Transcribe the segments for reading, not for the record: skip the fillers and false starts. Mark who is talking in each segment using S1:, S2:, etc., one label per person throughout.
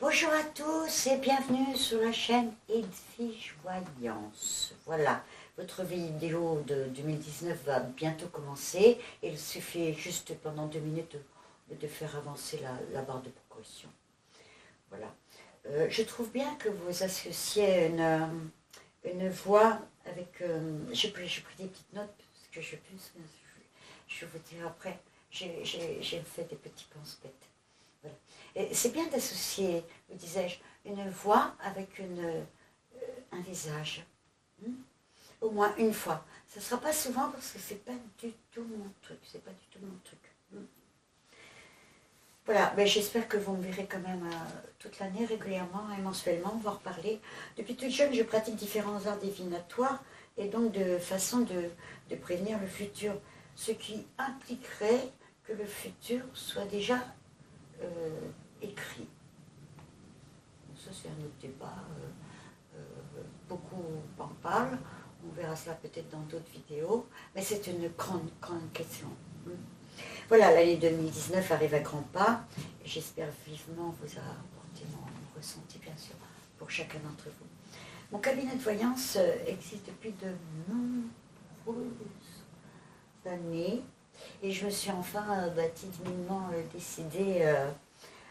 S1: Bonjour à tous et bienvenue sur la chaîne Edwige Voyance. Voilà, votre vidéo de 2019 va bientôt commencer. Il suffit juste pendant 2 minutes de faire avancer la barre de progression. Voilà. Je trouve bien que vous associez une voix avec... j'ai pris des petites notes parce que je vous dirai après. J'ai fait des petits pense-bêtes. Voilà. C'est bien d'associer, vous disais-je, une voix avec un visage. Au moins une fois. Ça ne sera pas souvent parce que c'est pas du tout mon truc. C'est pas du tout mon truc. Voilà, mais j'espère que vous me verrez quand même toute l'année, régulièrement et mensuellement, voire parler. Depuis toute jeune, je pratique différents arts divinatoires et donc de façon de prévenir le futur. Ce qui impliquerait que le futur soit déjà écrit. Ça c'est un autre débat, beaucoup en parlent, on verra cela peut-être dans d'autres vidéos, mais c'est une grande question. Voilà, l'année 2019 arrive à grands pas, et j'espère vivement vous apporter mon ressenti, bien sûr, pour chacun d'entre vous. Mon cabinet de voyance existe depuis de nombreuses années, et je me suis enfin timidement décidée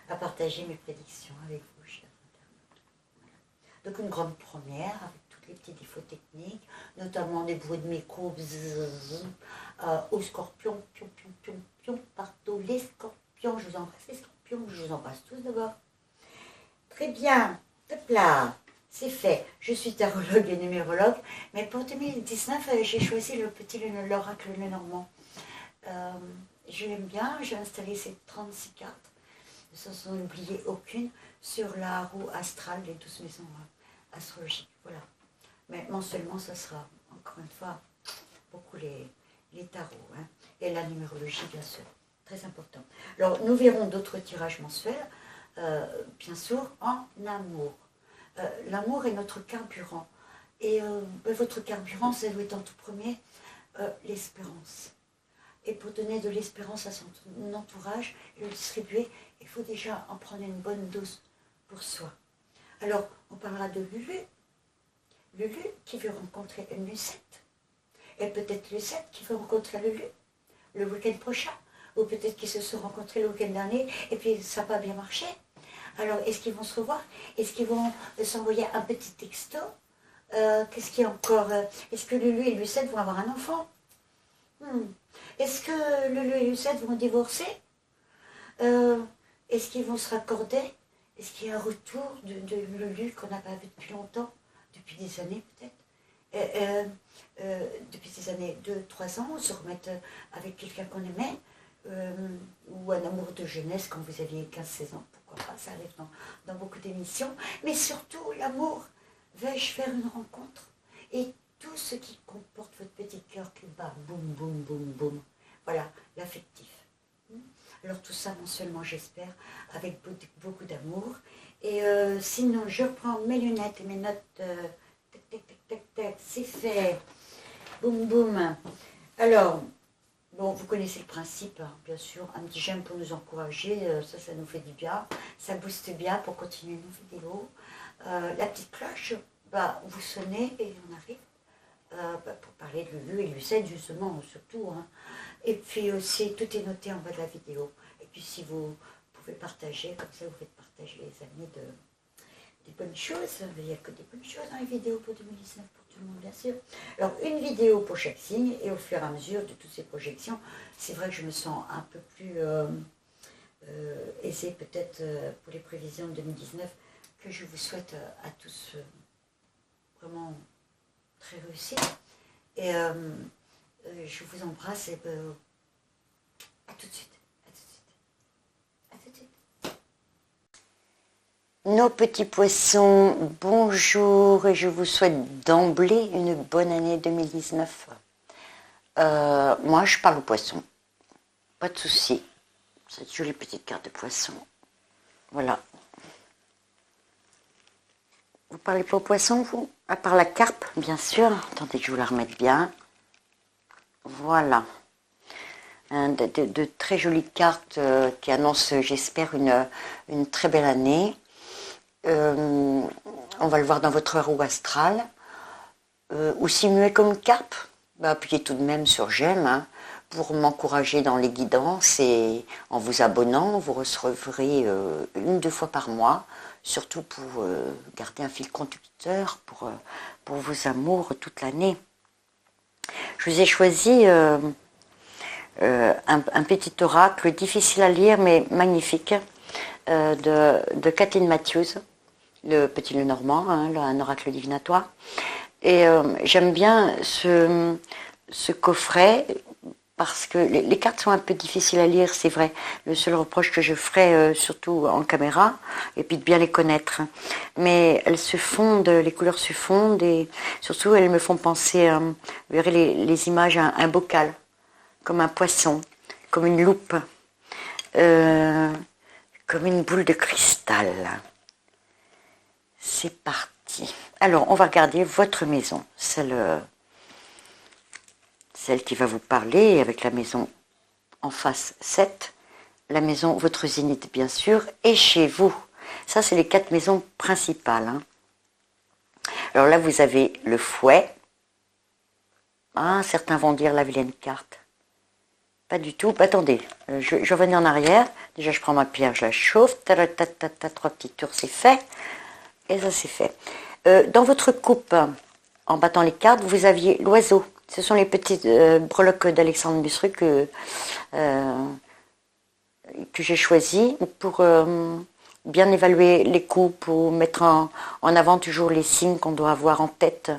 S1: à partager mes prédictions avec vous, chers internautes. Donc une grande première, avec tous les petits défauts techniques, notamment des bruits de micro, au scorpion, pion, pion, pion, pion, partout, les scorpions, je vous embrasse les scorpions, je vous embrasse tous d'abord. Très bien, hop là, c'est fait. Je suis tarologue et numérologue, mais pour 2019, j'ai choisi l'oracle Lenormand. Je l'aime bien, j'ai installé ces 36 cartes, sans en oublier aucune, sur la roue astrale des 12 maisons astrologiques. Voilà. Mais mensuellement, ça sera, encore une fois, beaucoup les tarots, hein, et la numérologie, bien sûr. Très important. Alors, nous verrons d'autres tirages mensuels, bien sûr, en amour. L'amour est notre carburant. Et votre carburant, ça doit être en tout premier l'espérance. Et pour donner de l'espérance à son entourage et le distribuer, il faut déjà en prendre une bonne dose pour soi. Alors, on parlera de Lulu. Lulu qui veut rencontrer une Lucette. Et peut-être Lucette qui veut rencontrer Lulu le week-end prochain. Ou peut-être qu'ils se sont rencontrés le week-end dernier et puis ça n'a pas bien marché. Alors, est-ce qu'ils vont se revoir? Est-ce qu'ils vont s'envoyer un petit texto? Qu'est-ce qu'il y a encore? Est-ce que Lulu et Lucette vont avoir un enfant? Est-ce que Lulu et Lucette vont divorcer? Est-ce qu'ils vont se raccorder? Est-ce qu'il y a un retour de Lulu qu'on n'a pas vu depuis longtemps? Depuis des années peut-être? Depuis des années, 2-3 ans, se remettre avec quelqu'un qu'on aimait, ou un amour de jeunesse quand vous aviez 15-16 ans, pourquoi pas, ça arrive dans beaucoup d'émissions. Mais surtout, l'amour, vais-je faire une rencontre? Et tout ce qui comporte votre petit cœur qui bat, boum, boum, boum, boum. Voilà, l'affectif. Alors tout ça mensuellement, j'espère, avec beaucoup d'amour. Et sinon, je reprends mes lunettes et mes notes. Tac, tac, tac, tac, tac, c'est fait. Boum, boum. Alors, bon, vous connaissez le principe, hein, bien sûr. Un petit j'aime pour nous encourager, ça nous fait du bien. Ça booste bien pour continuer nos vidéos. La petite cloche, vous sonnez et on arrive. Pour parler de Lulu et Lucette, justement, surtout. Hein. Et puis aussi, tout est noté en bas de la vidéo. Et puis si vous pouvez partager, comme ça vous faites partager les amis des bonnes choses. Il n'y a que des bonnes choses dans les vidéos pour 2019, pour tout le monde, bien sûr. Alors, une vidéo pour chaque signe, et au fur et à mesure de toutes ces projections, c'est vrai que je me sens un peu plus aisée, peut-être, pour les prévisions de 2019, que je vous souhaite à tous vraiment très réussi. Et je vous embrasse et à tout de suite. À tout de suite. Nos petits poissons, bonjour et je vous souhaite d'emblée une bonne année 2019. Moi, je parle aux poissons. Pas de souci. Cette jolie petite carte de poisson. Voilà. Vous parlez pas aux poissons, vous? À part la carpe, bien sûr. Attendez que je vous la remette bien. Voilà. De très jolies cartes qui annoncent, j'espère, une très belle année. On va le voir dans votre roue astrale. Aussi muet comme une carpe, appuyez tout de même sur j'aime, hein, pour m'encourager dans les guidances, et en vous abonnant, vous recevrez 1-2 fois par mois, surtout pour garder un fil conducteur pour vos amours toute l'année. Je vous ai choisi un petit oracle difficile à lire mais magnifique de Kathleen Matthews, le petit Lenormand, hein, un oracle divinatoire. Et j'aime bien ce coffret parce que les cartes sont un peu difficiles à lire, c'est vrai. Le seul reproche que je ferais, surtout en caméra, et puis de bien les connaître. Mais elles se fondent, les couleurs se fondent, et surtout elles me font penser, vous verrez les images, à un bocal, comme un poisson, comme une loupe, comme une boule de cristal. C'est parti. Alors, on va regarder votre maison, celle qui va vous parler, avec la maison en face 7, la maison, votre zénith bien sûr, et chez vous. Ça, c'est les 4 maisons principales. Hein. Alors là, vous avez le fouet. Ah, certains vont dire la vilaine carte. Pas du tout. Attendez, je revenais en arrière. Déjà, je prends ma pierre, je la chauffe. 3 petits tours, c'est fait. Et ça, c'est fait. Dans votre coupe, en battant les cartes, vous aviez l'oiseau. Ce sont les petites breloques d'Alexandre Busseru que j'ai choisi pour bien évaluer les coups, pour mettre en avant toujours les signes qu'on doit avoir en tête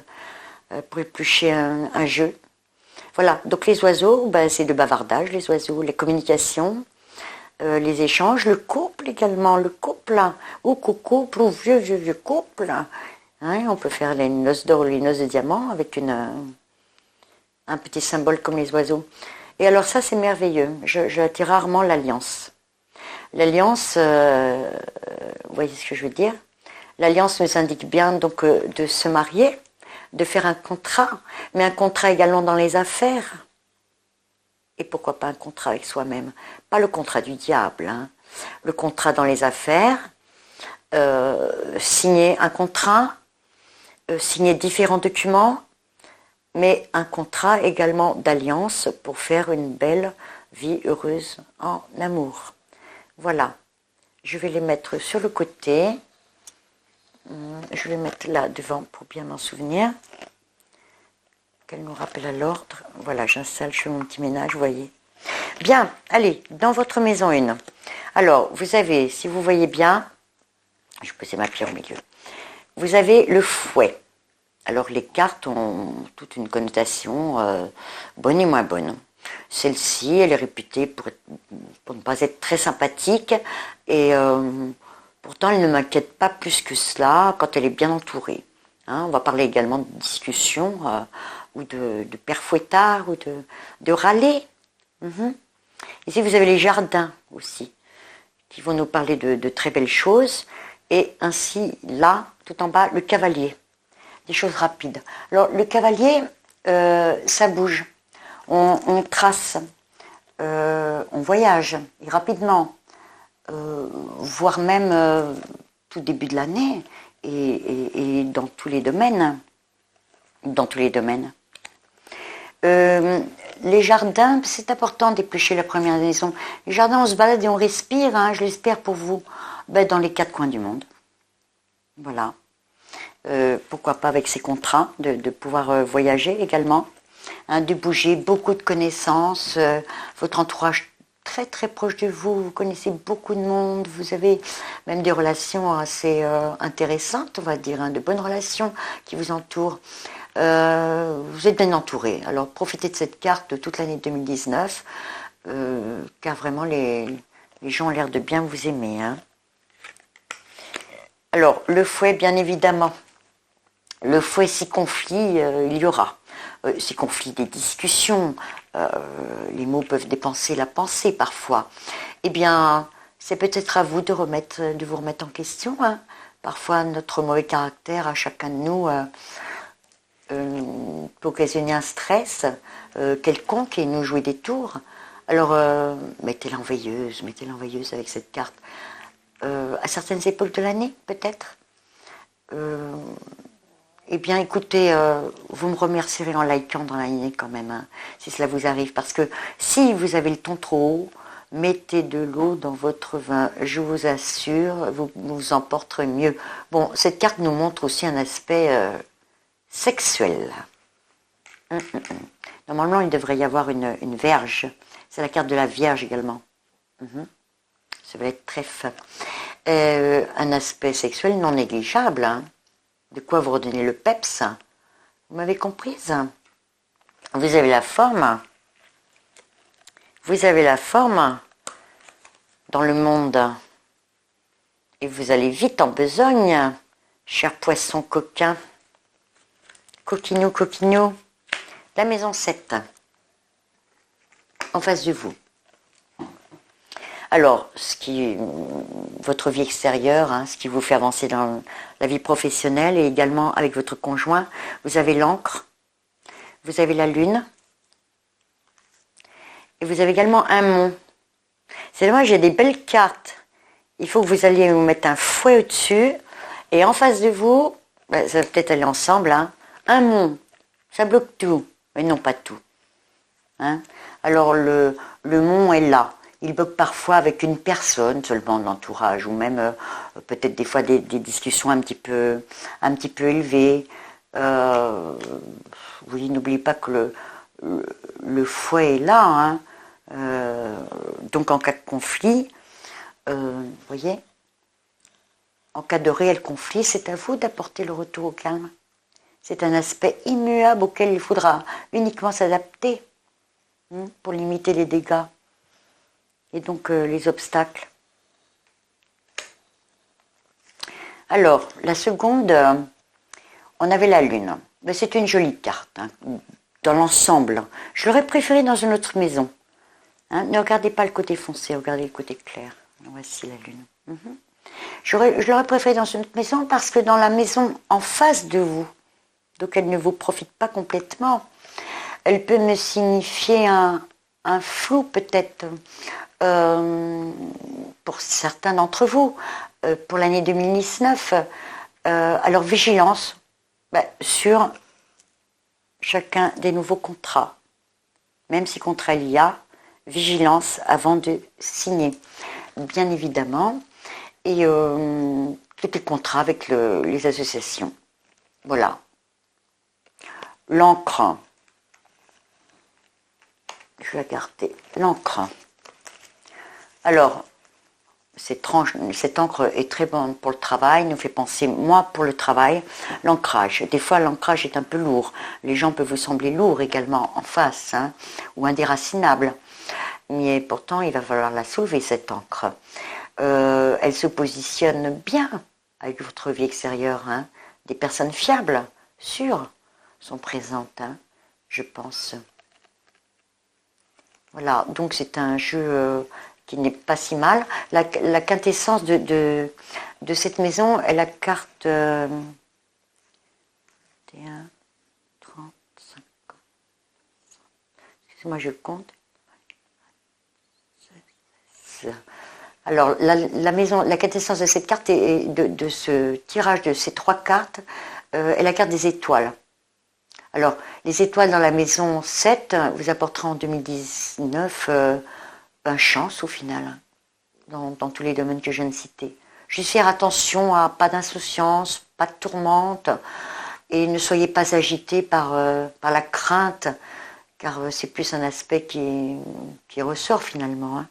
S1: pour éplucher un jeu. Voilà, donc les oiseaux, c'est le bavardage, les oiseaux, les communications, les échanges, le couple également, le couple, ou couple, ou vieux couple. Hein, on peut faire les noces d'or ou les noces de diamant avec un petit symbole comme les oiseaux. Et alors ça, c'est merveilleux. J'attire rarement l'alliance. L'alliance, vous voyez ce que je veux dire? L'alliance nous indique bien donc de se marier, de faire un contrat, mais un contrat également dans les affaires. Et pourquoi pas un contrat avec soi-même? Pas le contrat du diable, hein. Le contrat dans les affaires, signer un contrat, signer différents documents, mais un contrat également d'alliance pour faire une belle vie heureuse en amour. Voilà, je vais les mettre sur le côté. Je vais les mettre là devant pour bien m'en souvenir. Qu'elle nous rappelle à l'ordre. Voilà, j'installe, je fais mon petit ménage, vous voyez. Bien, allez, dans votre maison 1. Alors, vous avez, si vous voyez bien, je vais poser ma pierre au milieu. Vous avez le fouet. Alors, les cartes ont toute une connotation bonne et moins bonne. Celle-ci, elle est réputée pour ne pas être très sympathique et pourtant, elle ne m'inquiète pas plus que cela quand elle est bien entourée. Hein, on va parler également de discussion ou de père fouettard ou de râler. Ici, vous avez les jardins aussi qui vont nous parler de très belles choses. Et ainsi, là, tout en bas, le cavalier. Des choses rapides. Alors, le cavalier, ça bouge. On trace, on voyage, et rapidement, voire même tout début de l'année, et dans tous les domaines. Dans tous les domaines. Les jardins, c'est important d'éplucher la première maison. Les jardins, on se balade et on respire, hein, je l'espère pour vous, dans les 4 coins du monde. Voilà. Pourquoi pas avec ces contrats, de pouvoir voyager également, hein, de bouger, beaucoup de connaissances, votre entourage très très proche de vous, vous connaissez beaucoup de monde, vous avez même des relations assez intéressantes, on va dire, hein, de bonnes relations qui vous entourent. Vous êtes bien entouré, alors profitez de cette carte toute l'année 2019, car vraiment les gens ont l'air de bien vous aimer. Hein. Alors, le fouet, bien évidemment. Le fouet, si conflit, il y aura. Si conflit, des discussions. Les mots peuvent dépenser la pensée parfois. Eh bien, c'est peut-être à vous de vous remettre en question. Hein. Parfois, notre mauvais caractère à chacun de nous peut occasionner un stress quelconque et nous jouer des tours. Alors, mettez-la en veilleuse avec cette carte. à certaines époques de l'année, peut-être. Eh bien, écoutez, vous me remercierez en likant dans l'année quand même, hein, si cela vous arrive. Parce que si vous avez le ton trop haut, mettez de l'eau dans votre vin. Je vous assure, vous vous en porterez mieux. Bon, cette carte nous montre aussi un aspect sexuel. Normalement, il devrait y avoir une Vierge. C'est la carte de la Vierge également. Ça va être très fin. Un aspect sexuel non négligeable. Hein. De quoi vous redonner le peps. Vous m'avez comprise? Vous avez la forme. Vous avez la forme dans le monde. Et vous allez vite en besogne, cher poisson coquin. Coquinou, coquinou. La maison 7. En face de vous. Alors, votre vie extérieure, hein, ce qui vous fait avancer dans la vie professionnelle et également avec votre conjoint, vous avez l'encre, vous avez la lune, et vous avez également un mont. C'est dommage, j'ai des belles cartes. Il faut que vous alliez vous mettre un fouet au-dessus, et en face de vous, ça va peut-être aller ensemble, hein, un mont. Ça bloque tout, mais non pas tout. Hein. Alors, le mont est là. Il bloque parfois avec une personne seulement de l'entourage, ou même peut-être des fois des discussions un petit peu élevées. Oui, n'oubliez pas que le fouet est là. Hein. Donc en cas de conflit, vous voyez, en cas de réel conflit, c'est à vous d'apporter le retour au calme. C'est un aspect immuable auquel il faudra uniquement s'adapter pour limiter les dégâts. Et donc les obstacles. Alors, la seconde, on avait la lune. Mais c'est une jolie carte, hein, dans l'ensemble. Je l'aurais préférée dans une autre maison. Hein, ne regardez pas le côté foncé, regardez le côté clair. Voici la lune. Je l'aurais préférée dans une autre maison parce que dans la maison en face de vous, donc elle ne vous profite pas complètement, elle peut me signifier un flou peut-être. Pour certains d'entre vous, pour l'année 2019, alors vigilance sur chacun des nouveaux contrats. Même si contrat il y a, vigilance avant de signer, bien évidemment, et tous les contrats avec les associations. Voilà. L'encre. Je vais la garder. L'encre. Alors, cette encre est très bonne pour le travail, nous fait penser, moi, pour le travail, l'ancrage. Des fois, l'ancrage est un peu lourd. Les gens peuvent vous sembler lourds également en face, hein, ou indéracinables. Mais pourtant, il va falloir la soulever, cette encre. Elle se positionne bien avec votre vie extérieure. Hein. Des personnes fiables, sûres, sont présentes, hein, je pense. Voilà, donc c'est un jeu... qui n'est pas si mal. La quintessence de cette maison est la carte 21, 30, 50. Excusez-moi, je compte. Alors, la quintessence de cette carte et de ce tirage de ces trois cartes est la carte des étoiles. Alors, les étoiles dans la maison 7 vous apporteront en 2019 chance au final, dans tous les domaines que je viens de citer. Juste faire attention à pas d'insouciance, pas de tourmente, et ne soyez pas agité par la crainte, car c'est plus un aspect qui ressort finalement. Hein.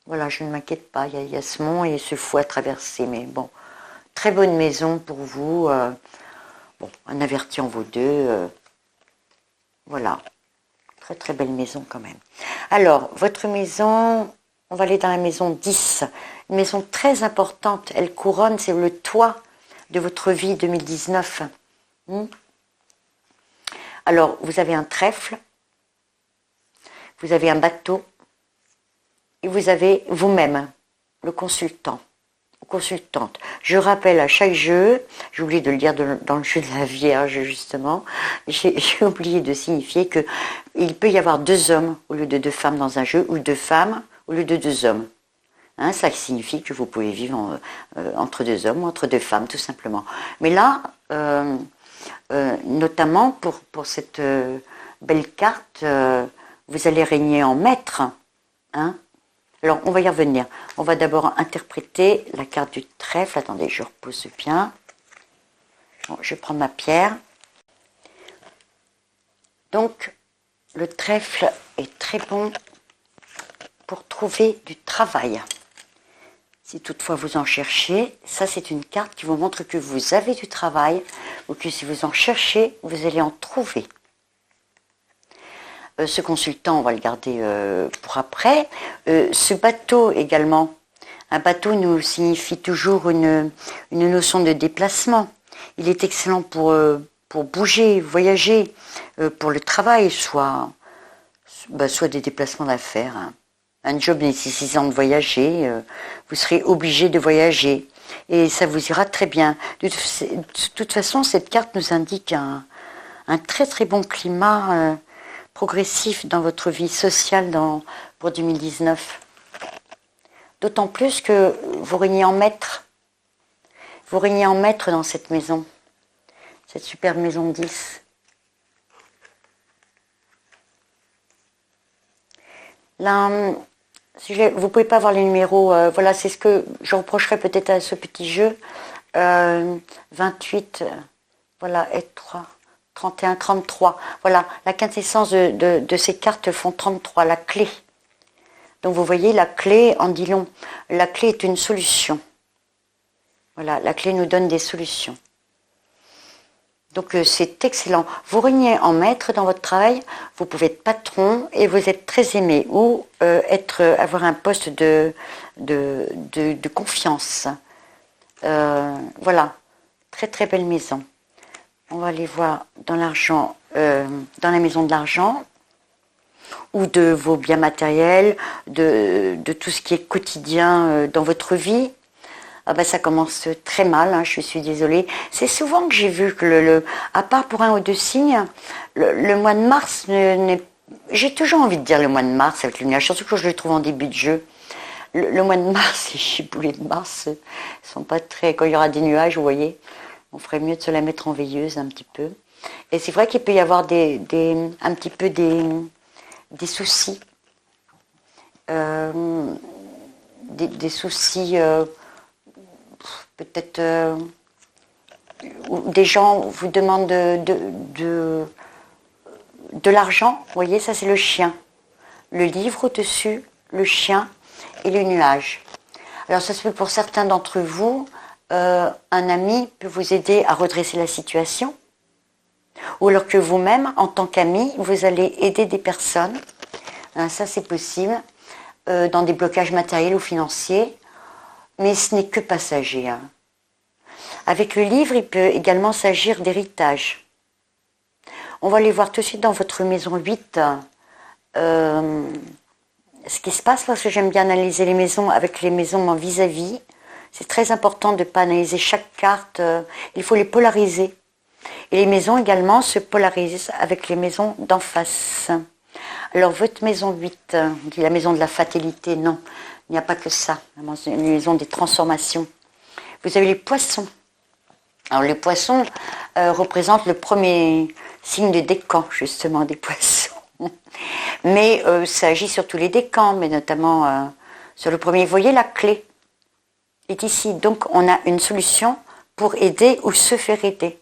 S1: Voilà, je ne m'inquiète pas, il y a ce mont et ce fou à traverser, mais bon, très bonne maison pour vous. Bon, un averti en vaut deux. Voilà. Très très belle maison quand même. Alors, votre maison, on va aller dans la maison 10. Une maison très importante, elle couronne, c'est le toit de votre vie 2019. Alors, vous avez un trèfle, vous avez un bateau, et vous avez vous-même, le consultant, consultante. Je rappelle à chaque jeu, j'ai oublié de le dire dans le jeu de la Vierge justement, j'ai oublié de signifier que il peut y avoir deux hommes au lieu de deux femmes dans un jeu, ou deux femmes au lieu de deux hommes. Hein, ça signifie que vous pouvez vivre entre deux hommes ou entre deux femmes, tout simplement. Mais là, notamment pour cette belle carte, vous allez régner en maître. Hein. Alors, on va y revenir. On va d'abord interpréter la carte du trèfle. Attendez, je repose bien. Bon, je vais prendre ma pierre. Donc, le trèfle est très bon pour trouver du travail. Si toutefois vous en cherchez, ça c'est une carte qui vous montre que vous avez du travail ou que si vous en cherchez, vous allez en trouver. Ce consultant, on va le garder pour après. Ce bateau également, un bateau nous signifie toujours une notion de déplacement. Il est excellent pour bouger, voyager, pour le travail, soit des déplacements d'affaires. Hein. Un job nécessitant de voyager, vous serez obligé de voyager et ça vous ira très bien. De toute façon, cette carte nous indique un très très bon climat progressif dans votre vie sociale pour 2019. D'autant plus que vous régnez en maître. Vous régnez en maître dans cette maison, cette superbe maison 10. Là, vous ne pouvez pas voir les numéros. Voilà, c'est ce que je reprocherais peut-être à ce petit jeu. 28, voilà, et 3, 31, 33. Voilà, la quintessence de ces cartes font 33, la clé. Donc vous voyez, la clé en dit long. La clé est une solution. Voilà, la clé nous donne des solutions. Donc c'est excellent. Vous régnez en maître dans votre travail, vous pouvez être patron et vous êtes très aimé ou avoir un poste de confiance. Voilà, très très belle maison. On va aller voir dans l'argent, dans la maison de l'argent ou de vos biens matériels, de tout ce qui est quotidien dans votre vie. Ah ben ça commence très mal, hein, je suis désolée. C'est souvent que j'ai vu que à part pour un ou deux signes, le mois de mars, j'ai toujours envie de dire le mois de mars avec le nuage, surtout que je le trouve en début de jeu. Le mois de mars, les chiboulets de mars sont pas très... Quand il y aura des nuages, vous voyez, on ferait mieux de se la mettre en veilleuse un petit peu. Et c'est vrai qu'il peut y avoir un petit peu des soucis. Des soucis... peut-être des gens vous demandent de l'argent. Vous voyez, ça c'est le chien. Le livre au-dessus, le chien et le nuage. Alors ça se peut pour certains d'entre vous, un ami peut vous aider à redresser la situation. Ou alors que vous-même, en tant qu'ami, vous allez aider des personnes. Ça c'est possible. Dans des blocages matériels ou financiers. Mais ce n'est que passager. Hein. Avec le livre, il peut également s'agir d'héritage. On va aller voir tout de suite dans votre maison 8 ce qui se passe, parce que j'aime bien analyser les maisons avec les maisons en vis-à-vis. C'est très important de ne pas analyser chaque carte. Il faut les polariser. Et les maisons également se polarisent avec les maisons d'en face. Alors votre maison 8, on dit la maison de la fatalité, non. Il n'y a pas que ça, la maison des transformations. Vous avez les poissons. Alors les poissons représentent le premier signe de décan, justement, des poissons. Mais ça agit sur tous les décans, mais notamment sur le premier. Vous voyez, la clé est ici. Donc on a une solution pour aider ou se faire aider.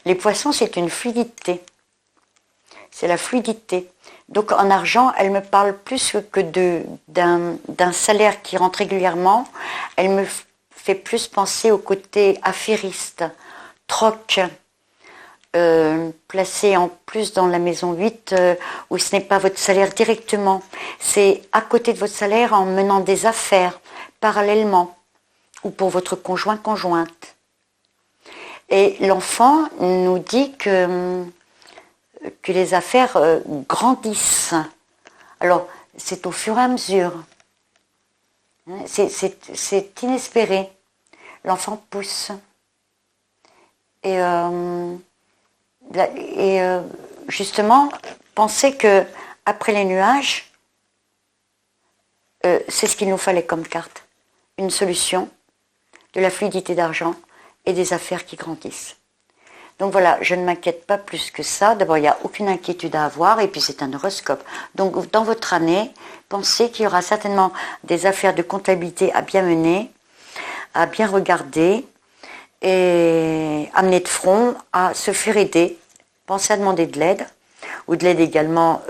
S1: Les poissons, c'est une fluidité. C'est la fluidité. Donc en argent, elle me parle plus que d'un salaire qui rentre régulièrement. Elle me fait plus penser au côté affairiste, troc, placé en plus dans la maison 8, où ce n'est pas votre salaire directement. C'est à côté de votre salaire en menant des affaires parallèlement, ou pour votre conjointe. Et l'enfant nous dit que les affaires grandissent. Alors, c'est au fur et à mesure. C'est inespéré. L'enfant pousse. Et justement, pensez que après les nuages, c'est ce qu'il nous fallait comme carte. Une solution, de la fluidité d'argent et des affaires qui grandissent. Donc voilà, je ne m'inquiète pas plus que ça. D'abord, il n'y a aucune inquiétude à avoir et puis c'est un horoscope. Donc dans votre année, pensez qu'il y aura certainement des affaires de comptabilité à bien mener, à bien regarder et amener de front, à se faire aider. Pensez à demander de l'aide, ou de l'aide également,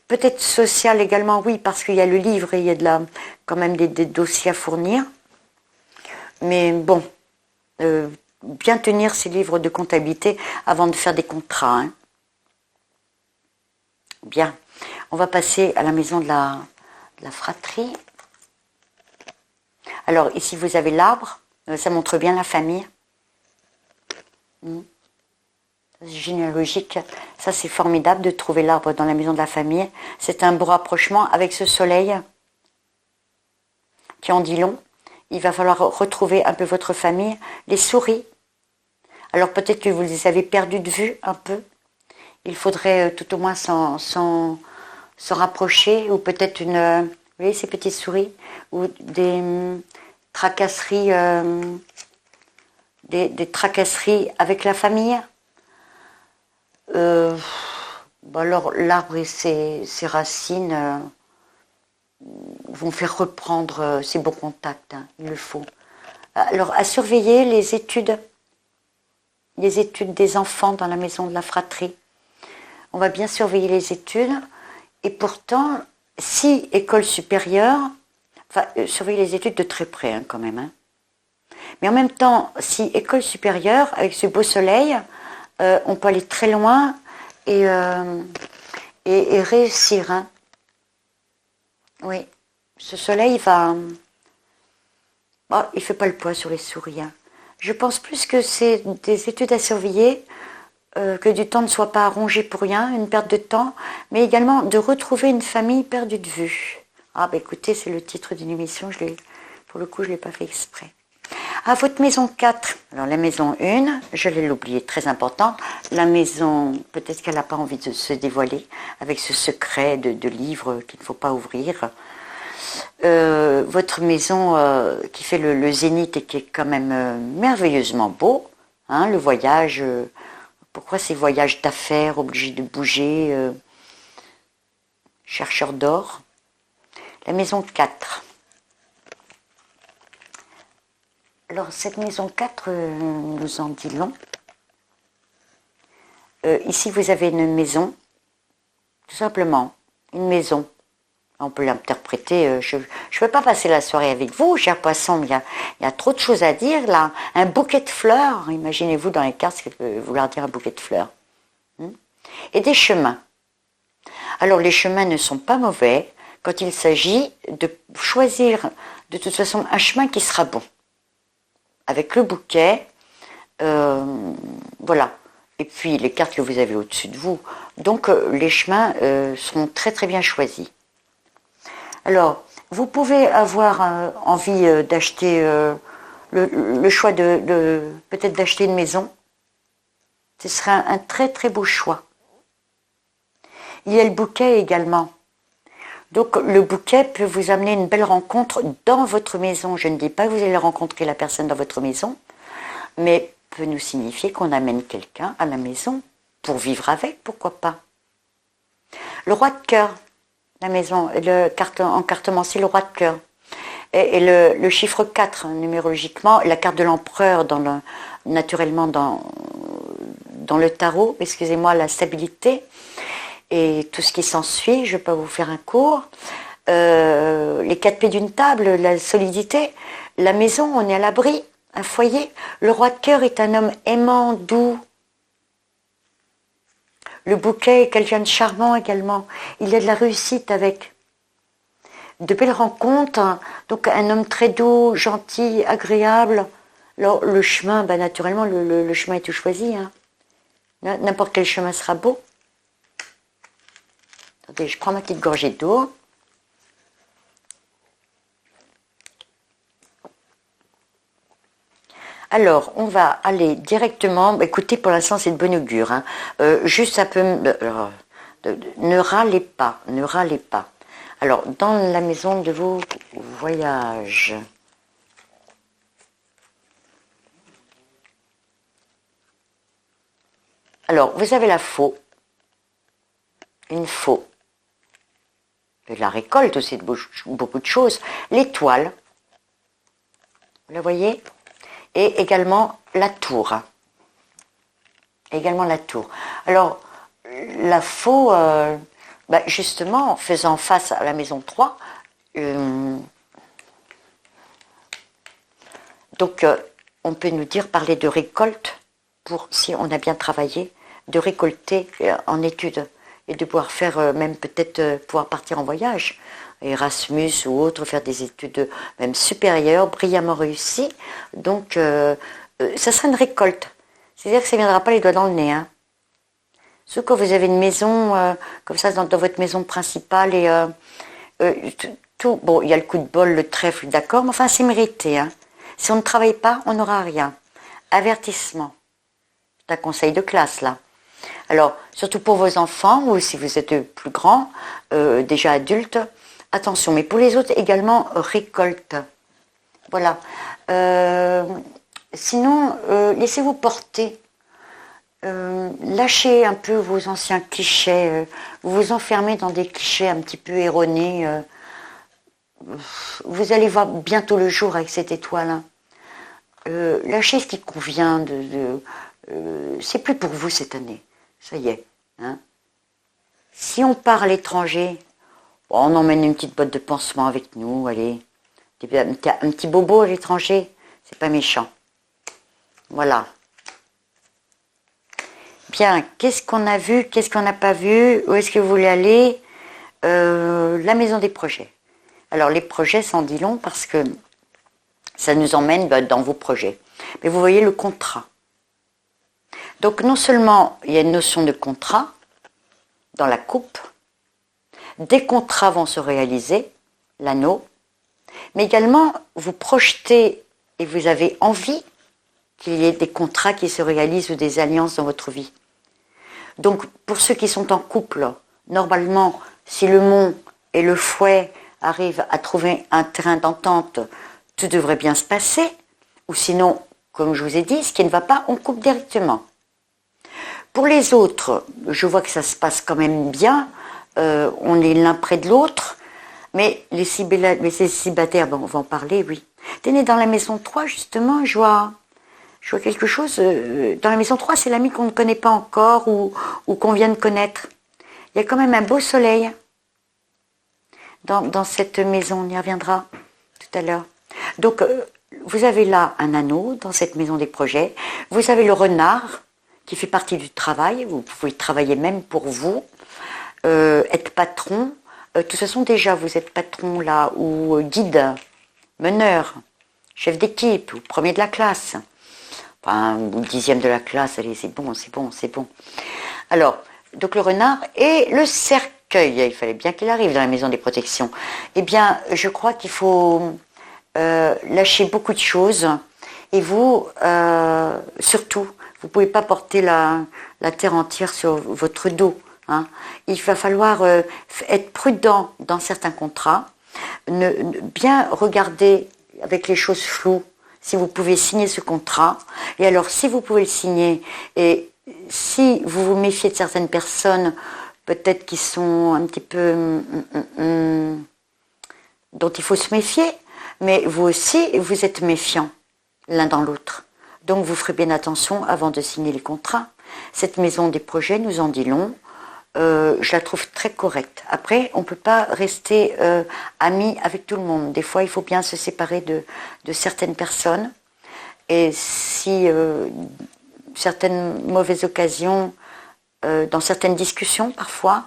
S1: peut-être sociale également, oui, parce qu'il y a le livre et il y a quand même des dossiers à fournir. Mais bon, bien tenir ces livres de comptabilité avant de faire des contrats. Hein. Bien, on va passer à la maison de la fratrie. Alors ici vous avez l'arbre, ça montre bien la famille. Généalogique, ça c'est formidable de trouver l'arbre dans la maison de la famille. C'est un beau rapprochement avec ce soleil qui en dit long. Il va falloir retrouver un peu votre famille. Les souris, alors peut-être que vous les avez perdues de vue un peu. Il faudrait tout au moins s'en rapprocher, ou peut-être vous voyez ces petites souris, ou des tracasseries, des tracasseries avec la famille. Alors l'arbre et ses racines vont faire reprendre ces bons contacts, hein, il le faut. Alors à surveiller les études des enfants dans la maison de la fratrie. On va bien surveiller les études, et pourtant, si école supérieure, enfin surveiller les études de très près hein, quand même, hein. Mais en même temps, si école supérieure, avec ce beau soleil, on peut aller très loin et réussir. Hein. Oui, ce soleil va... Oh, il ne fait pas le poids sur les souris. Hein. Je pense plus que c'est des études à surveiller, que du temps ne soit pas rongé pour rien, une perte de temps, mais également de retrouver une famille perdue de vue. Ah bah écoutez, c'est le titre d'une émission, pour le coup je ne l'ai pas fait exprès. À votre maison 4, alors la maison 1, je l'ai oublié, très important, la maison, peut-être qu'elle n'a pas envie de se dévoiler, avec ce secret de livre qu'il ne faut pas ouvrir. Votre maison qui fait le zénith et qui est quand même merveilleusement beau, hein, le voyage, pourquoi ces voyages d'affaires, obligés de bouger, chercheur d'or. La maison 4. Alors, cette maison 4 nous en dit long. Ici, vous avez une maison, tout simplement, une maison. On peut l'interpréter, je ne peux pas passer la soirée avec vous, cher poisson, mais il y a trop de choses à dire, là. Un bouquet de fleurs, imaginez-vous dans les cartes ce que peut vouloir dire un bouquet de fleurs. Et des chemins. Alors, les chemins ne sont pas mauvais quand il s'agit de choisir, de toute façon, un chemin qui sera bon. Avec le bouquet, voilà. Et puis les cartes que vous avez au-dessus de vous. Donc les chemins seront très très bien choisis. Alors, vous pouvez avoir envie d'acheter le choix peut-être d'acheter une maison. Ce sera un très très beau choix. Il y a le bouquet également. Donc le bouquet peut vous amener une belle rencontre dans votre maison. Je ne dis pas que vous allez rencontrer la personne dans votre maison, mais peut nous signifier qu'on amène quelqu'un à la maison pour vivre avec, pourquoi pas. Le roi de cœur, la maison, encartement, c'est le roi de cœur. Et le chiffre 4, numérologiquement, la carte de l'empereur, naturellement dans le tarot, excusez-moi, la stabilité, et tout ce qui s'ensuit, je ne vais pas vous faire un cours. Les 4 pieds d'une table, la solidité, la maison, on est à l'abri, un foyer. Le roi de cœur est un homme aimant, doux. Le bouquet est quelqu'un de charmant également. Il y a de la réussite avec. De belles rencontres, hein. Donc un homme très doux, gentil, agréable. Alors, le chemin, naturellement, le chemin est tout choisi. Hein. N'importe quel chemin sera beau. Attendez, je prends ma petite gorgée d'eau. Alors, on va aller directement... Écoutez, pour l'instant, c'est de bon augure. Hein. Juste un peu... ne râlez pas, ne râlez pas. Alors, dans la maison de vos voyages, alors, vous avez la faux, une faux, de la récolte aussi, de beaucoup de choses, l'étoile, vous la voyez, et également la tour. Également la tour. Alors, la faux, justement, en faisant face à la maison 3, donc on peut nous dire, parler de récolte, pour, si on a bien travaillé, de récolter en études, et de pouvoir faire, même peut-être pouvoir partir en voyage, Erasmus ou autre, faire des études même supérieures, brillamment réussies. Donc, ça sera une récolte. C'est-à-dire que ça ne viendra pas les doigts dans le nez. Hein. Sauf quand vous avez une maison, comme ça, dans votre maison principale, et tout, bon, il y a le coup de bol, le trèfle, d'accord, mais enfin, c'est mérité. Hein. Si on ne travaille pas, on n'aura rien. Avertissement. C'est un conseil de classe, là. Alors, surtout pour vos enfants, ou si vous êtes plus grands, déjà adultes, attention. Mais pour les autres, également, récolte. Voilà. Sinon, laissez-vous porter. Lâchez un peu vos anciens clichés. Vous vous enfermez dans des clichés un petit peu erronés. Vous allez voir bientôt le jour avec cette étoile. Lâchez ce qui convient. C'est plus pour vous cette année. Ça y est. Hein. Si on part à l'étranger, on emmène une petite botte de pansement avec nous. Allez, un petit bobo à l'étranger, c'est pas méchant. Voilà. Bien, qu'est-ce qu'on a vu, qu'est-ce qu'on n'a pas vu, où est-ce que vous voulez aller, la maison des projets. Alors les projets, ça en dit long parce que ça nous emmène dans vos projets. Mais vous voyez le contrat. Donc non seulement il y a une notion de contrat dans la coupe, des contrats vont se réaliser, l'anneau, mais également vous projetez et vous avez envie qu'il y ait des contrats qui se réalisent ou des alliances dans votre vie. Donc, pour ceux qui sont en couple, normalement, si le mont et le fouet arrivent à trouver un terrain d'entente, tout devrait bien se passer. Ou sinon, comme je vous ai dit, ce qui ne va pas, on coupe directement. Pour les autres, je vois que ça se passe quand même bien. On est l'un près de l'autre. Mais les célibataires, bon, on va en parler, oui. T'es né dans la maison 3, justement, je vois quelque chose. Dans la maison 3, c'est l'ami qu'on ne connaît pas encore ou qu'on vient de connaître. Il y a quand même un beau soleil dans cette maison. On y reviendra tout à l'heure. Donc, vous avez là un anneau dans cette maison des projets. Vous avez le renard qui fait partie du travail. Vous pouvez travailler même pour vous. Être patron. De toute façon, déjà, vous êtes patron là ou guide, meneur, chef d'équipe ou premier de la classe. Enfin, ou 10e de la classe, allez, c'est bon. Alors, donc le renard et le cercueil, il fallait bien qu'il arrive dans la maison des protections. Eh bien, je crois qu'il faut lâcher beaucoup de choses et vous, surtout, vous ne pouvez pas porter la terre entière sur votre dos. Hein. Il va falloir être prudent dans certains contrats, bien regarder avec les choses floues si vous pouvez signer ce contrat. Et alors, si vous pouvez le signer, et si vous vous méfiez de certaines personnes, peut-être qui sont un petit peu dont il faut se méfier, mais vous aussi, vous êtes méfiants l'un dans l'autre. Donc, vous ferez bien attention avant de signer les contrats. Cette maison des projets nous en dit long. Je la trouve très correcte. Après, on ne peut pas rester amis avec tout le monde. Des fois, il faut bien se séparer de certaines personnes. Et si certaines mauvaises occasions, dans certaines discussions parfois,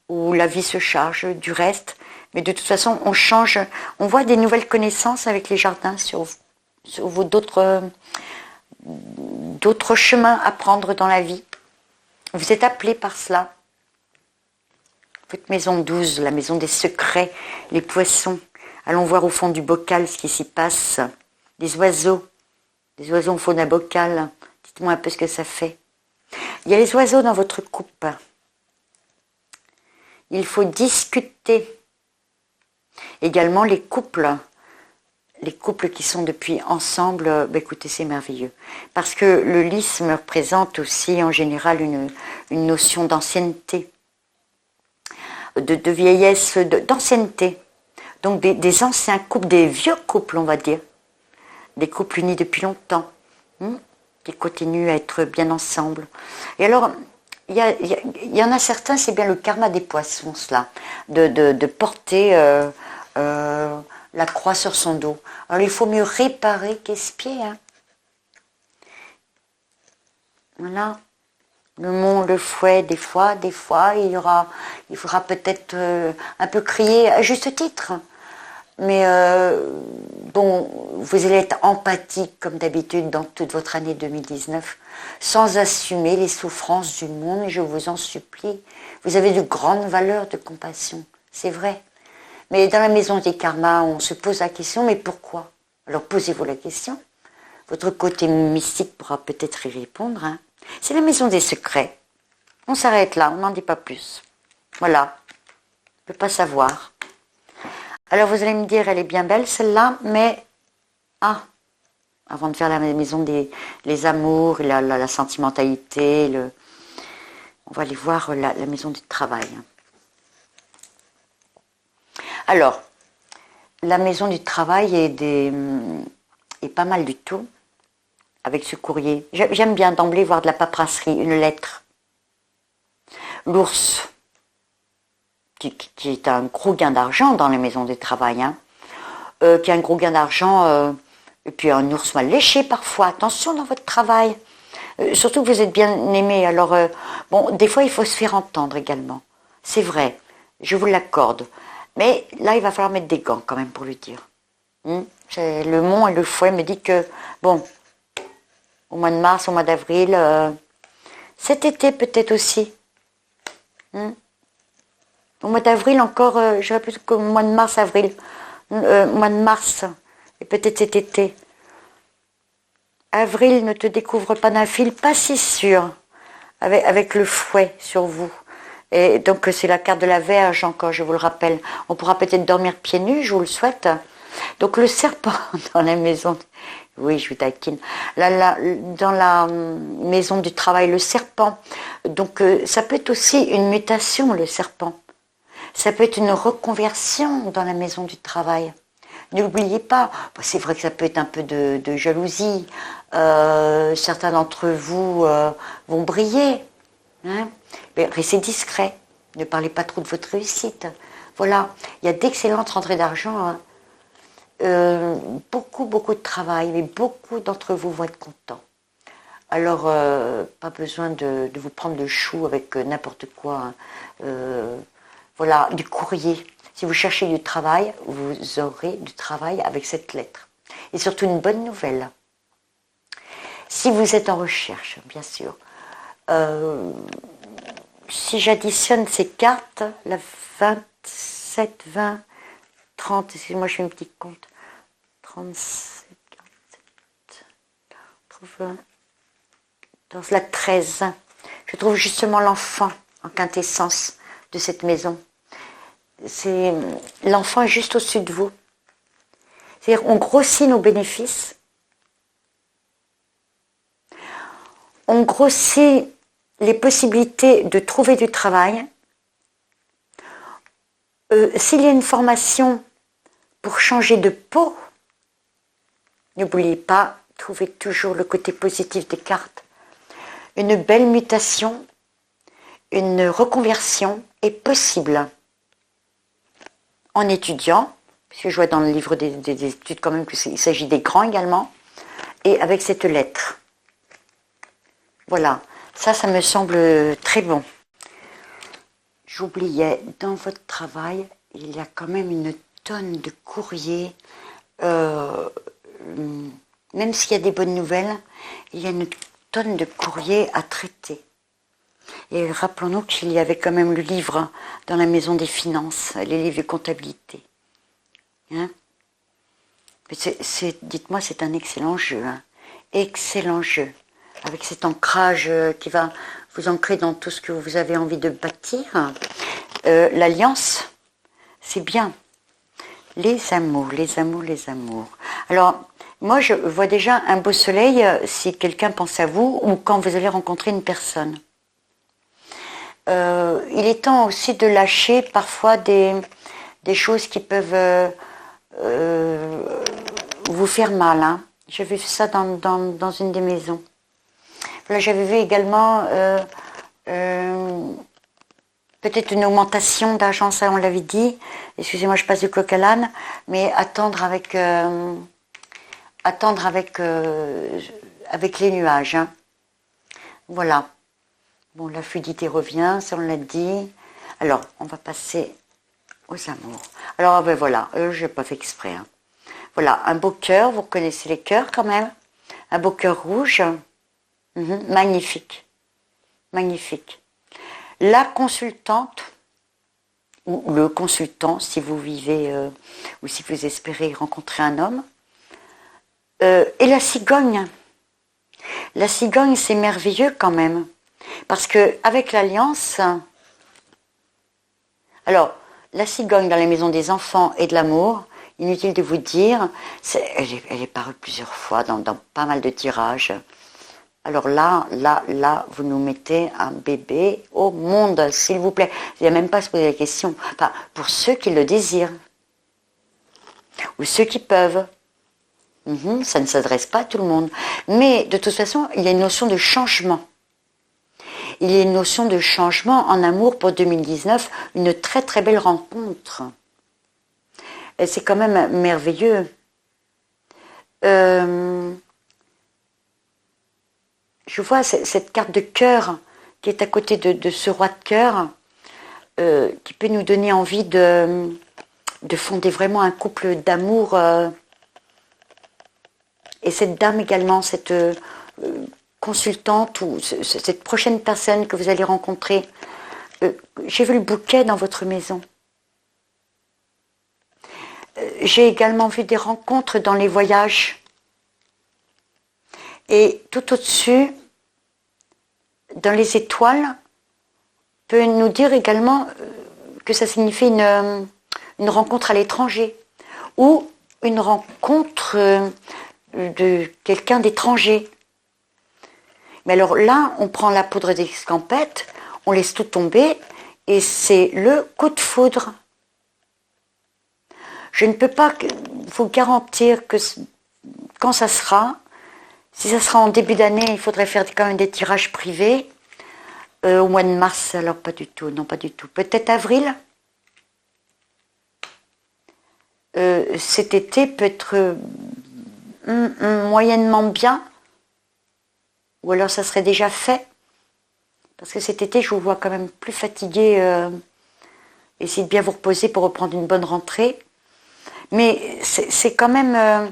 S1: où la vie se charge du reste, mais de toute façon, on change, on voit des nouvelles connaissances avec les jardins sur vos d'autres chemins à prendre dans la vie. Vous êtes appelés par cela. Votre maison 12, la maison des secrets, les poissons. Allons voir au fond du bocal ce qui s'y passe. Des oiseaux au fond d'un bocal. Dites-moi un peu ce que ça fait. Il y a les oiseaux dans votre coupe. Il faut discuter Également les couples qui sont depuis ensemble, écoutez, c'est merveilleux. Parce que le lys me représente aussi en général une notion d'ancienneté, de vieillesse, d'ancienneté. Donc des anciens couples, des vieux couples, on va dire. Des couples unis depuis longtemps, qui continuent à être bien ensemble. Et alors, il y en a certains, c'est bien le karma des poissons, cela, de porter la croix sur son dos. Alors il faut mieux réparer qu'expier. Voilà. Le mont, le fouet, des fois, il faudra peut-être un peu crier à juste titre. Mais bon, vous allez être empathique comme d'habitude dans toute votre année 2019, sans assumer les souffrances du monde, et je vous en supplie. Vous avez de grandes valeurs de compassion, c'est vrai. Mais dans la maison des karmas, on se pose la question, mais pourquoi? Alors posez-vous la question. Votre côté mystique pourra peut-être y répondre. C'est la maison des secrets. On s'arrête là, on n'en dit pas plus. Voilà. On ne peut pas savoir. Alors vous allez me dire, elle est bien belle celle-là, mais... avant de faire la maison des les amours, la sentimentalité, on va aller voir la maison du travail. Alors, la maison du travail est pas mal du tout, avec ce courrier. J'aime bien d'emblée voir de la paperasserie, une lettre. L'ours, qui est un gros gain d'argent dans les maisons du travail, qui a un gros gain d'argent, et puis un ours mal léché parfois. Attention dans votre travail. Surtout que vous êtes bien aimé. Alors, bon, des fois, il faut se faire entendre également. C'est vrai, je vous l'accorde. Mais là, il va falloir mettre des gants quand même pour lui dire. Le mont et le fouet me dit que, bon, au mois de mars, au mois d'avril, cet été peut-être aussi. Au mois d'avril encore, je dirais plutôt qu'au mois de mars, avril. Mois de mars, et peut-être cet été. Avril ne te découvre pas d'un fil, pas si sûr, avec le fouet sur vous. Et donc c'est la carte de la Vierge encore, je vous le rappelle. On pourra peut-être dormir pieds nus, je vous le souhaite. Donc le serpent dans la maison, oui je vous taquine, dans la maison du travail, le serpent. Donc ça peut être aussi une mutation, le serpent. Ça peut être une reconversion dans la maison du travail. Ne l'oubliez pas, c'est vrai que ça peut être un peu de jalousie. Certains d'entre vous vont briller. Mais restez discret. Ne parlez pas trop de votre réussite. Voilà, il y a d'excellentes rentrées d'argent. Beaucoup de travail, mais beaucoup d'entre vous vont être contents. Alors, pas besoin de vous prendre le chou avec n'importe quoi. Voilà, du courrier. Si vous cherchez du travail, vous aurez du travail avec cette lettre. Et surtout une bonne nouvelle. Si vous êtes en recherche, bien sûr. Si j'additionne ces cartes, la 27, 20, 30, excusez-moi, je fais un petit compte. 37, 47, je trouve dans la 13. Je trouve justement l'enfant en quintessence de cette maison. C'est l'enfant est juste au-dessus de vous. C'est-à-dire, on grossit nos bénéfices. On grossit les possibilités de trouver du travail. S'il y a une formation pour changer de peau, n'oubliez pas, trouvez toujours le côté positif des cartes. Une belle mutation, une reconversion est possible. En étudiant, puisque je vois dans le livre des études quand même qu'il s'agit des grands également, et avec cette lettre. Voilà, ça me semble très bon. J'oubliais, dans votre travail, il y a quand même une tonne de courriers, même s'il y a des bonnes nouvelles, il y a une tonne de courriers à traiter. Et rappelons-nous qu'il y avait quand même le livre dans la maison des finances, les livres de comptabilité. Dites-moi, c'est un excellent jeu. Excellent jeu. Avec cet ancrage qui va vous ancrer dans tout ce que vous avez envie de bâtir. L'alliance, c'est bien. Les amours, les amours, les amours. Alors, moi, je vois déjà un beau soleil si quelqu'un pense à vous ou quand vous allez rencontrer une personne. Il est temps aussi de lâcher parfois des choses qui peuvent vous faire mal. Hein. J'ai vu ça dans une des maisons. Là, j'avais vu également peut-être une augmentation d'argent, ça on l'avait dit. Excusez-moi, je passe du coq à l'âne, mais attendre avec les nuages. Hein. Voilà. Bon, la fluidité revient, ça on l'a dit. Alors, on va passer aux amours. Alors, ben voilà, je n'ai pas fait exprès. Hein. Voilà, un beau cœur, vous connaissez les cœurs quand même. Un beau cœur rouge. Magnifique. Magnifique. La consultante, ou le consultant, si vous vivez, ou si vous espérez rencontrer un homme, et la cigogne. La cigogne, c'est merveilleux quand même. Parce que avec l'alliance, alors, la cigogne dans les maisons des enfants et de l'amour, inutile de vous dire, elle est parue plusieurs fois dans pas mal de tirages. Alors là, vous nous mettez un bébé au monde, s'il vous plaît. Il n'y a même pas à se poser la question. Enfin, pour ceux qui le désirent, ou ceux qui peuvent. Ça ne s'adresse pas à tout le monde. Mais de toute façon, il y a une notion de changement. Il y a une notion de changement en amour pour 2019, une très très belle rencontre. Et c'est quand même merveilleux. Je vois cette carte de cœur qui est à côté de ce roi de cœur, qui peut nous donner envie de fonder vraiment un couple d'amour. Et cette dame également, cette consultante ou cette prochaine personne que vous allez rencontrer, j'ai vu le bouquet dans votre maison. J'ai également vu des rencontres dans les voyages. Et tout au-dessus, dans les étoiles, peut nous dire également que ça signifie une rencontre à l'étranger ou une rencontre de quelqu'un d'étranger. Mais alors là, on prend la poudre d'escampette, on laisse tout tomber et c'est le coup de foudre. Je ne peux pas vous garantir que quand ça sera, si ça sera en début d'année, il faudrait faire quand même des tirages privés. Au mois de mars, alors pas du tout, non pas du tout. Peut-être avril. Cet été peut être moyennement bien. Ou alors ça serait déjà fait. Parce que cet été, je vous vois quand même plus fatigué. Essayez de bien vous reposer pour reprendre une bonne rentrée. Mais c'est quand même...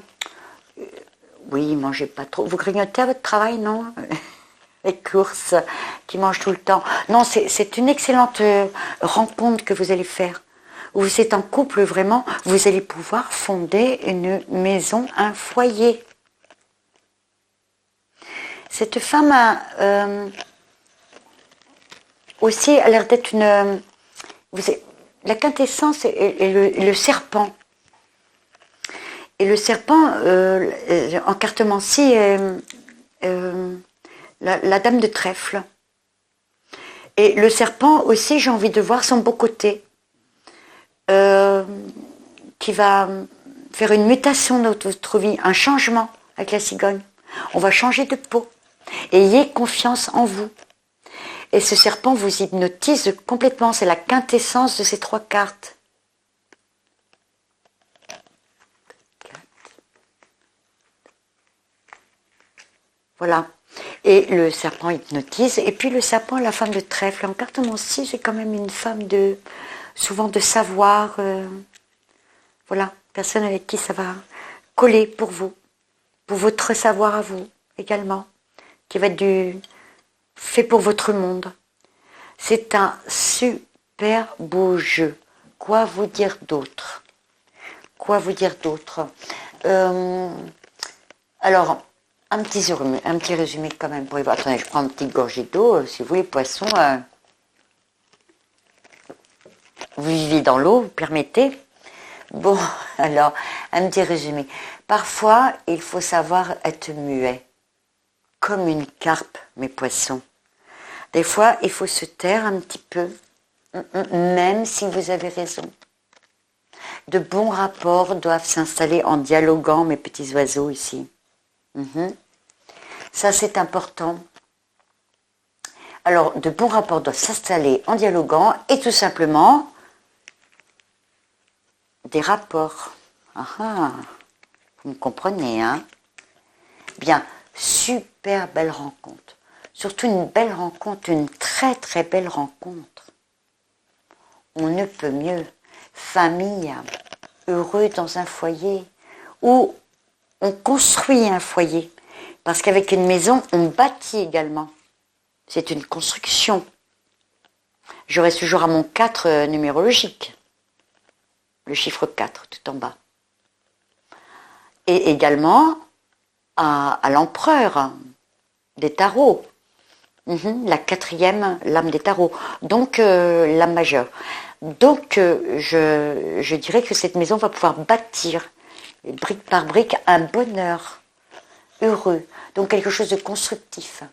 S1: oui, mangez pas trop. Vous grignotez à votre travail, non? Les courses qui mangent tout le temps. Non, c'est une excellente rencontre que vous allez faire. Vous êtes en couple vraiment, vous allez pouvoir fonder une maison, un foyer. Cette femme a aussi a l'air d'être une... la quintessence est le serpent. Et le serpent, en cartomancie, la dame de trèfle. Et le serpent aussi, j'ai envie de voir son beau côté, qui va faire une mutation dans votre vie, un changement avec la cigogne. On va changer de peau. Ayez confiance en vous. Et ce serpent vous hypnotise complètement. C'est la quintessence de ces 3 cartes. Voilà. Et le serpent hypnotise. Et puis le serpent, la femme de trèfle. En cartomancie, j'ai quand même une femme souvent de savoir. Voilà. Personne avec qui ça va coller pour vous. Pour votre savoir à vous également. Qui va être fait pour votre monde. C'est un super beau jeu. Quoi vous dire d'autre? Quoi vous dire d'autre? Alors... Un petit résumé quand même pour y voir. Attendez, je prends une petite gorgée d'eau. Si vous voulez, poisson, vous vivez dans l'eau, vous permettez. Bon, alors, un petit résumé. Parfois, il faut savoir être muet, comme une carpe, mes poissons. Des fois, il faut se taire un petit peu, même si vous avez raison. De bons rapports doivent s'installer en dialoguant, mes petits oiseaux ici. Ça, c'est important. Alors, de bons rapports doivent s'installer en dialoguant et tout simplement des rapports. Vous me comprenez, hein? Bien, super belle rencontre. Surtout une belle rencontre, une très très belle rencontre. On ne peut mieux. Famille, heureux dans un foyer, où on construit un foyer. Parce qu'avec une maison, on bâtit également. C'est une construction. Je reste toujours à mon 4 numérologique. Le chiffre 4, tout en bas. Et également à l'empereur des tarots. La 4e lame des tarots. Donc, lame majeure. Donc, je dirais que cette maison va pouvoir bâtir, brique par brique, un bonheur heureux. Donc, quelque chose de constructif.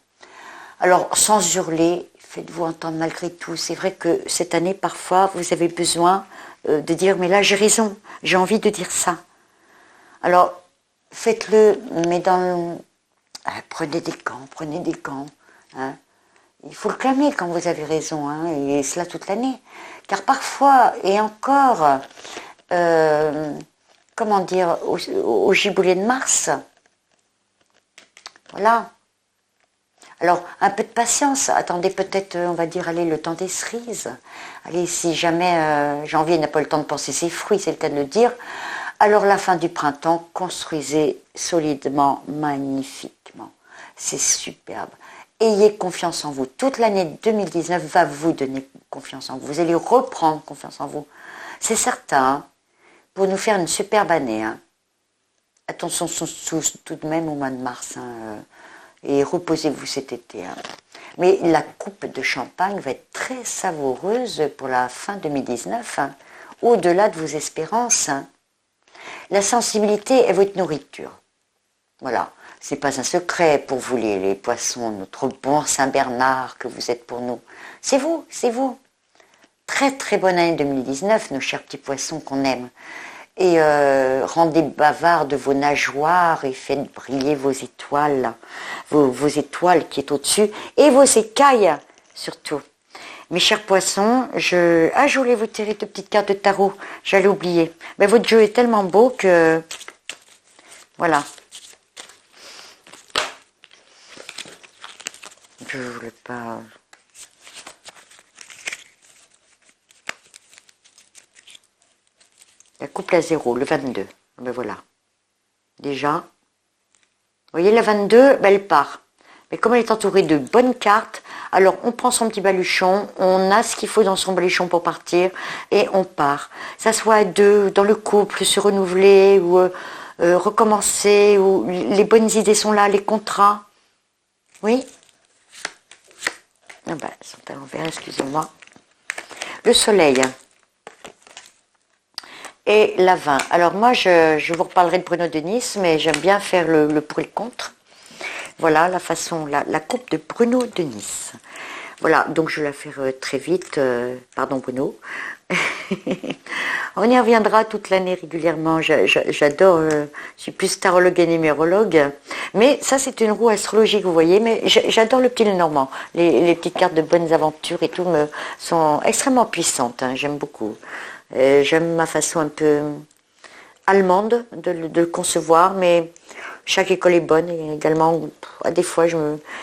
S1: Alors, sans hurler, faites-vous entendre malgré tout. C'est vrai que cette année, parfois, vous avez besoin de dire, mais là, j'ai raison, j'ai envie de dire ça. Alors, faites-le, mais prenez des gants. Hein. Il faut le clamer quand vous avez raison, hein, et cela toute l'année. Car parfois, et encore, comment dire, au giboulet de Mars, voilà. Alors, un peu de patience, attendez peut-être, on va dire, allez, le temps des cerises. Allez, si jamais janvier n'a pas le temps de penser ses fruits, c'est le cas de le dire, alors la fin du printemps, construisez solidement, magnifiquement. C'est superbe. Ayez confiance en vous. Toute l'année 2019 va vous donner confiance en vous. Vous allez reprendre confiance en vous. C'est certain, hein, pour nous faire une superbe année. Hein. Attention tout de même au mois de mars. Hein, et reposez-vous cet été. Hein. Mais la coupe de champagne va être très savoureuse pour la fin 2019, hein, au-delà de vos espérances. Hein. La sensibilité est votre nourriture. Voilà, c'est pas un secret pour vous les poissons, notre bon Saint-Bernard que vous êtes pour nous. C'est vous, c'est vous. Très très bonne année 2019, nos chers petits poissons qu'on aime. Et rendez bavard de vos nageoires et faites briller vos étoiles, vos étoiles qui est au-dessus, et vos écailles surtout. Mes chers poissons, je voulais vous tirer de petites cartes de tarot, j'allais oublier. Mais votre jeu est tellement beau que... Voilà. Je ne voulais pas... La couple à 0, le 22. Ben voilà. Déjà. Vous voyez, la 22, ben elle part. Mais comme elle est entourée de bonnes cartes, alors on prend son petit baluchon, on a ce qu'il faut dans son baluchon pour partir, et on part. Ça soit à deux, dans le couple, se renouveler, ou recommencer, ou les bonnes idées sont là, les contrats. Oui? Ah ben, elles sont à l'envers, excusez-moi. Le soleil. Et la 20. Alors moi, je vous reparlerai de Bruno de Nice, mais j'aime bien faire le pour et le contre. Voilà la façon, la coupe de Bruno de Nice. Voilà, donc je vais la faire très vite. Pardon Bruno. On y reviendra toute l'année régulièrement. J'adore, je suis plus tarologue et numérologue. Mais ça, c'est une roue astrologique, vous voyez. Mais j'adore le petit Lenormand. Les petites cartes de bonnes aventures et tout sont extrêmement puissantes. Hein, j'aime beaucoup. J'aime ma façon un peu allemande de le concevoir, mais chaque école est bonne. Et également, des fois,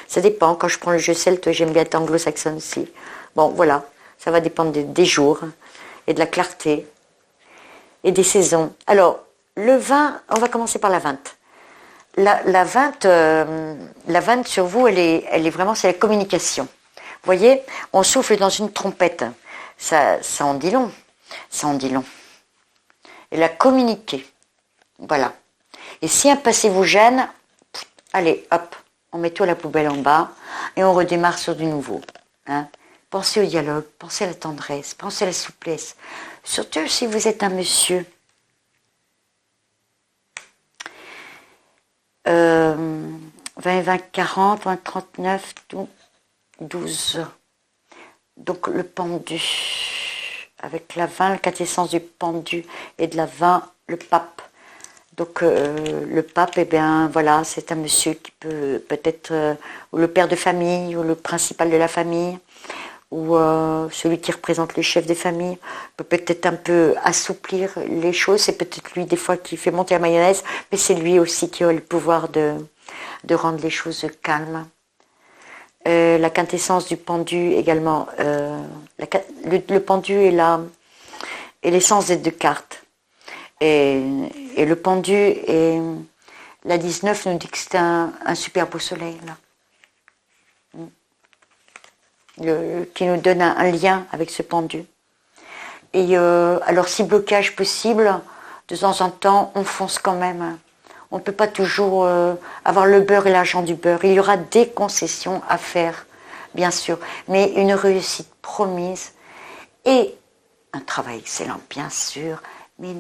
S1: ça dépend. Quand je prends le jeu celte, j'aime bien être anglo-saxonne aussi. Bon, voilà. Ça va dépendre des jours et de la clarté et des saisons. Alors, le 20, on va commencer par la 20. La 20 sur vous, elle est vraiment, c'est la communication. Vous voyez, on souffle dans une trompette. Ça en dit long. Ça en dit long. Et la communiquer. Voilà. Et si un passé vous gêne, allez, hop, on met tout à la poubelle en bas et on redémarre sur du nouveau. Hein. Pensez au dialogue, pensez à la tendresse, pensez à la souplesse. Surtout si vous êtes un monsieur 20 et 20, 40, 20, 39, 12. Donc le pendu, avec la 20, la quintessence du pendu, et de la 20, le pape. Donc le pape, eh bien voilà, c'est un monsieur qui peut peut-être, ou le père de famille, ou le principal de la famille, ou celui qui représente le chef des familles, peut peut-être un peu assouplir les choses. C'est peut-être lui des fois qui fait monter la mayonnaise, mais c'est lui aussi qui a le pouvoir de rendre les choses calmes. La quintessence du pendu également, le pendu est l'essence des deux cartes. Et le pendu, et la 19 nous dit que c'est un super beau soleil, là. Qui nous donne un lien avec ce pendu. Et alors, si blocage possible, de temps en temps, on fonce quand même. On ne peut pas toujours avoir le beurre et l'argent du beurre. Il y aura des concessions à faire, bien sûr, mais une réussite promise et un travail excellent, bien sûr, mais